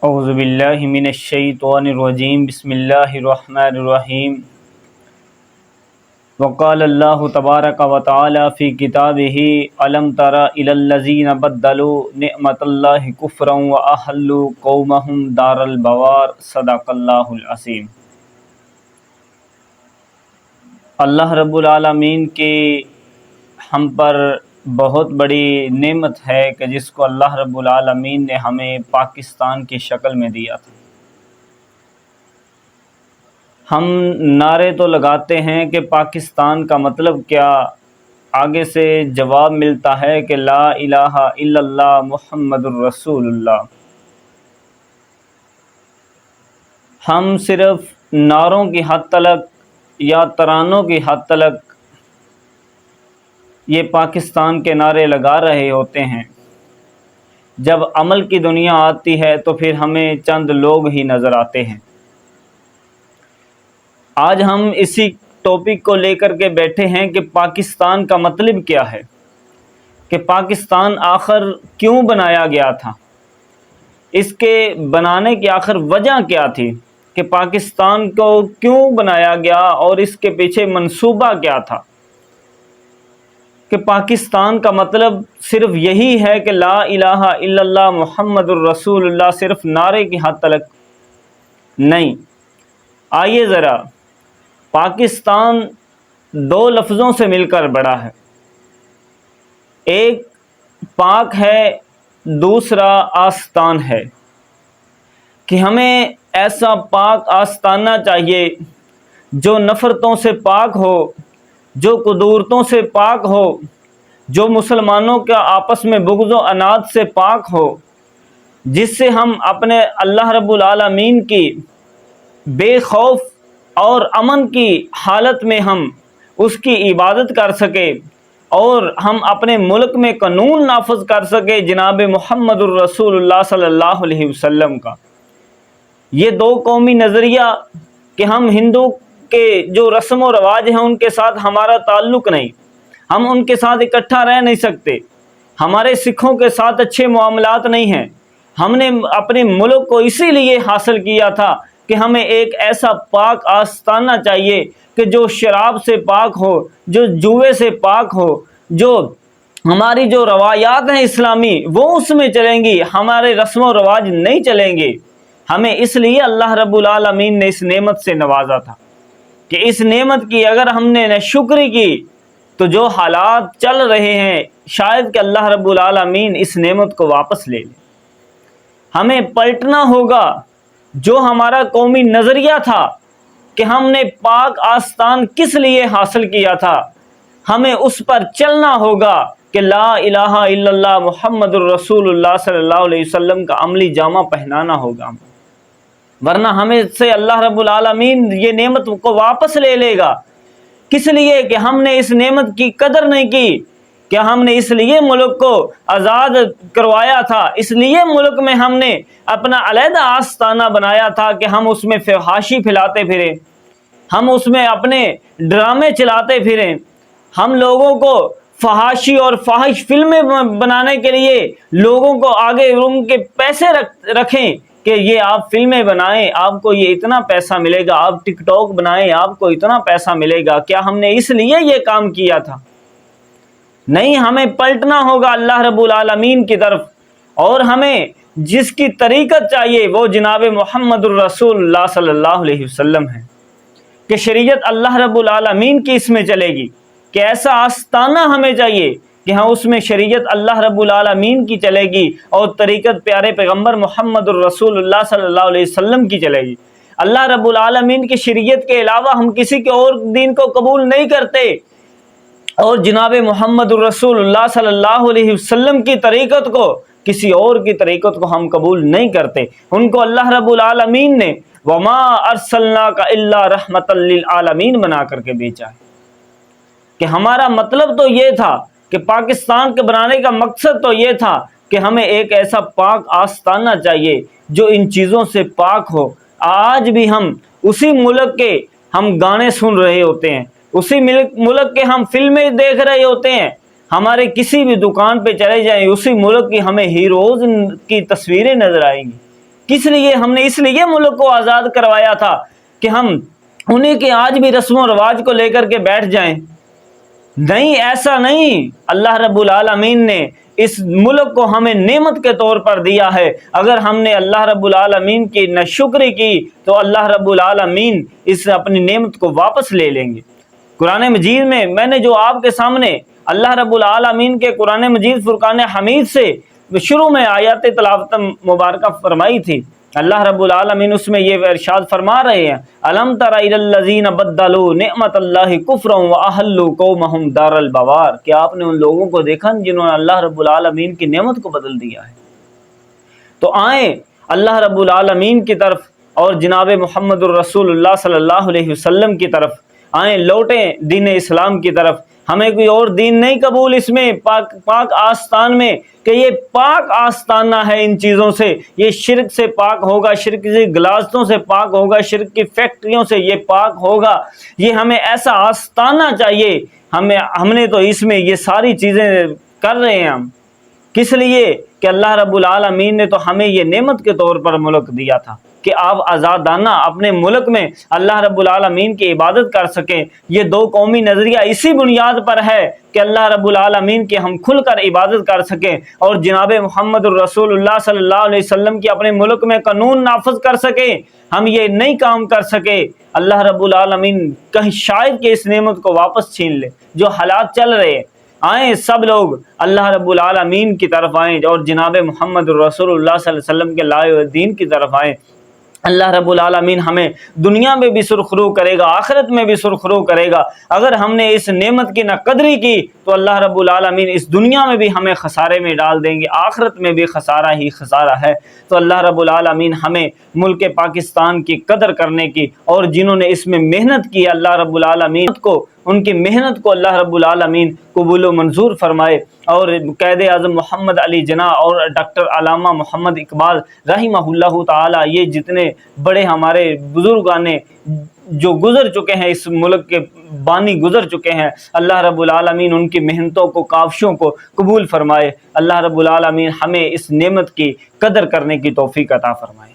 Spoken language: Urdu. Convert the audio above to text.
اعوذ باللہ من الشیطان الرجیم بسم اللہ الرحمن الرحیم وقال اللہ تبارک و تعالی فی کتابہ الم تر الی الذین بدلوا نعمت اللہ کفرا واحلوا قومہم دار البوار صدق اللہ العظیم۔ اللہ رب العالمین کی ہم پر بہت بڑی نعمت ہے کہ جس کو اللہ رب العالمین نے ہمیں پاکستان کی شکل میں دیا تھا۔ ہم نعرے تو لگاتے ہیں کہ پاکستان کا مطلب کیا، آگے سے جواب ملتا ہے کہ لا الہ الا اللہ محمد الرسول اللہ۔ ہم صرف نعروں کی حد تلک یا ترانوں کی حد تلک یہ پاکستان کے نعرے لگا رہے ہوتے ہیں، جب عمل کی دنیا آتی ہے تو پھر ہمیں چند لوگ ہی نظر آتے ہیں۔ آج ہم اسی ٹاپک کو لے کر کے بیٹھے ہیں کہ پاکستان کا مطلب کیا ہے، کہ پاکستان آخر کیوں بنایا گیا تھا، اس کے بنانے کی آخر وجہ کیا تھی، کہ پاکستان کو کیوں بنایا گیا اور اس کے پیچھے منصوبہ کیا تھا۔ کہ پاکستان کا مطلب صرف یہی ہے کہ لا الہ الا اللہ محمد الرسول اللہ، صرف نعرے کی حد تلک نہیں۔ آئیے ذرا، پاکستان دو لفظوں سے مل کر بڑا ہے، ایک پاک ہے، دوسرا آستان ہے، کہ ہمیں ایسا پاک آستانہ چاہیے جو نفرتوں سے پاک ہو، جو قدورتوں سے پاک ہو، جو مسلمانوں کا آپس میں بغض و عناد سے پاک ہو، جس سے ہم اپنے اللہ رب العالمین کی بے خوف اور امن کی حالت میں ہم اس کی عبادت کر سکے اور ہم اپنے ملک میں قانون نافذ کر سکے جناب محمد الرسول اللہ صلی اللہ علیہ وسلم کا۔ یہ دو قومی نظریہ کہ ہم ہندو کے جو رسم و رواج ہیں ان کے ساتھ ہمارا تعلق نہیں، ہم ان کے ساتھ اکٹھا رہ نہیں سکتے، ہمارے سکھوں کے ساتھ اچھے معاملات نہیں ہیں۔ ہم نے اپنے ملک کو اسی لیے حاصل کیا تھا کہ ہمیں ایک ایسا پاک آستانہ چاہیے کہ جو شراب سے پاک ہو، جو جوئے سے پاک ہو، جو ہماری جو روایات ہیں اسلامی وہ اس میں چلیں گی، ہمارے رسم و رواج نہیں چلیں گے۔ ہمیں اس لیے اللہ رب العالمین نے اس نعمت سے نوازا تھا کہ اس نعمت کی اگر ہم نے نہ شکر کی تو جو حالات چل رہے ہیں شاید کہ اللہ رب العالمین اس نعمت کو واپس لے لے۔ ہمیں پلٹنا ہوگا، جو ہمارا قومی نظریہ تھا کہ ہم نے پاک آستان کس لیے حاصل کیا تھا، ہمیں اس پر چلنا ہوگا کہ لا الہ الا اللہ محمد الرسول اللہ صلی اللہ علیہ وسلم کا عملی جامہ پہنانا ہوگا، ورنہ ہمیں سے اللہ رب العالمین یہ نعمت کو واپس لے لے گا۔ کس لیے کہ ہم نے اس نعمت کی قدر نہیں کی، کہ ہم نے اس لیے ملک کو آزاد کروایا تھا، اس لیے ملک میں ہم نے اپنا علیحدہ آستانہ بنایا تھا کہ ہم اس میں فحاشی پھیلاتے پھریں، ہم اس میں اپنے ڈرامے چلاتے پھریں، ہم لوگوں کو فحاشی اور فاحش فلمیں بنانے کے لیے لوگوں کو آگے ان کے پیسے رکھیں کہ یہ آپ فلمیں بنائیں، آپ کو یہ اتنا پیسہ ملے گا، آپ ٹک ٹاک بنائیں، آپ کو اتنا پیسہ ملے گا۔ کیا ہم نے اس لیے یہ کام کیا تھا؟ نہیں، ہمیں پلٹنا ہوگا اللہ رب العالمین کی طرف، اور ہمیں جس کی طریقت چاہیے وہ جناب محمد الرسول اللہ صلی اللہ علیہ وسلم ہے، کہ شریعت اللہ رب العالمین کی اس میں چلے گی، کہ ایسا آستانہ ہمیں چاہیے کہ ہاں اس میں شریعت اللہ رب العالمین کی چلے گی اور طریقت پیارے پیغمبر محمد الرسول اللہ صلی اللہ علیہ وسلم کی چلے گی۔ اللہ رب العالمین کی شریعت کے علاوہ ہم کسی کے اور دین کو قبول نہیں کرتے، اور جناب محمد الرسول اللہ صلی اللہ علیہ وسلم کی طریقت کو، کسی اور کی طریقت کو ہم قبول نہیں کرتے۔ ان کو اللہ رب العالمین نے وما ارسلناک الا رحمۃ للعالمین بنا کر کے بھیجا ہے، کہ ہمارا مطلب تو یہ تھا کہ پاکستان کے بنانے کا مقصد تو یہ تھا کہ ہمیں ایک ایسا پاک آستانہ چاہیے جو ان چیزوں سے پاک ہو۔ آج بھی ہم اسی ملک کے ہم گانے سن رہے ہوتے ہیں، اسی ملک کے ہم فلمیں دیکھ رہے ہوتے ہیں، ہمارے کسی بھی دکان پہ چلے جائیں اسی ملک کی ہمیں ہیروز کی تصویریں نظر آئیں گی، کس لیے ہم نے اس لیے ملک کو آزاد کروایا تھا کہ ہم انہیں کے آج بھی رسم و رواج کو لے کر کے بیٹھ جائیں؟ نہیں، ایسا نہیں۔ اللہ رب العالمین نے اس ملک کو ہمیں نعمت کے طور پر دیا ہے۔ اگر ہم نے اللہ رب العالمین کی ناشکری کی تو اللہ رب العالمین اس اپنی نعمت کو واپس لے لیں گے۔ قرآن مجید میں نے جو آپ کے سامنے اللہ رب العالمین کے قرآن مجید فرقان حمید سے شروع میں آیات تلاوت مبارکہ فرمائی تھی، اللہ رب العالمین اس میں یہ ارشاد فرما رہے ہیں، الم تر الی الذین بدلوا نعمت اللہ کفرا واحلوا قومهم دار البوار، کہ آپ نے ان لوگوں کو دیکھا جنہوں نے اللہ رب العالمین کی نعمت کو بدل دیا ہے۔ تو آئیں اللہ رب العالمین کی طرف اور جناب محمد الرسول اللہ صلی اللہ علیہ وسلم کی طرف آئیں، لوٹیں دین اسلام کی طرف۔ ہمیں کوئی اور دین نہیں قبول اس میں پاک آستان میں، کہ یہ پاک آستانہ ہے ان چیزوں سے، یہ شرک سے پاک ہوگا، شرک کی غلاظتوں سے پاک ہوگا، شرک کی فیکٹریوں سے یہ پاک ہوگا۔ یہ ہمیں ایسا آستانہ چاہیے۔ ہم نے تو اس میں یہ ساری چیزیں کر رہے ہیں ہم کس لیے کہ اللہ رب العالمین نے تو ہمیں یہ نعمت کے طور پر ملک دیا تھا کہ آپ آزادانہ اپنے ملک میں اللہ رب العالمین کی عبادت کر سکیں۔ یہ دو قومی نظریہ اسی بنیاد پر ہے کہ اللہ رب العالمین کی ہم کھل کر عبادت کر سکیں اور جناب محمد الرسول اللہ صلی اللہ علیہ وسلم کی اپنے ملک میں قانون نافذ کر سکیں۔ ہم یہ نہیں کام کر سکے، اللہ رب العالمین کہیں شاید کہ اس نعمت کو واپس چھین لے۔ جو حالات چل رہے ہیں، آئیں سب لوگ اللہ رب العالمین کی طرف آئیں اور جناب محمد الرسول اللہ صلی اللہ علیہ وسلم کے لائے ہوئے دین کی طرف آئیں۔ اللہ رب العالمین ہمیں دنیا میں بھی سرخرو کرے گا، آخرت میں بھی سرخرو کرے گا۔ اگر ہم نے اس نعمت کی نہ قدری کی تو اللہ رب العالمین اس دنیا میں بھی ہمیں خسارے میں ڈال دیں گے، آخرت میں بھی خسارہ ہی خسارہ ہے۔ تو اللہ رب العالمین ہمیں ملک پاکستان کی قدر کرنے کی، اور جنہوں نے اس میں محنت کی اللہ رب العالمین کو، ان کی محنت کو اللہ رب العالمین قبول و منظور فرمائے۔ اور قائد اعظم محمد علی جناح اور ڈاکٹر علامہ محمد اقبال رحمہ اللہ تعالی، یہ جتنے بڑے ہمارے بزرگان جو گزر چکے ہیں، اس ملک کے بانی گزر چکے ہیں، اللہ رب العالمین ان کی محنتوں کو، کاوشوں کو قبول فرمائے۔ اللہ رب العالمین ہمیں اس نعمت کی قدر کرنے کی توفیق عطا فرمائے۔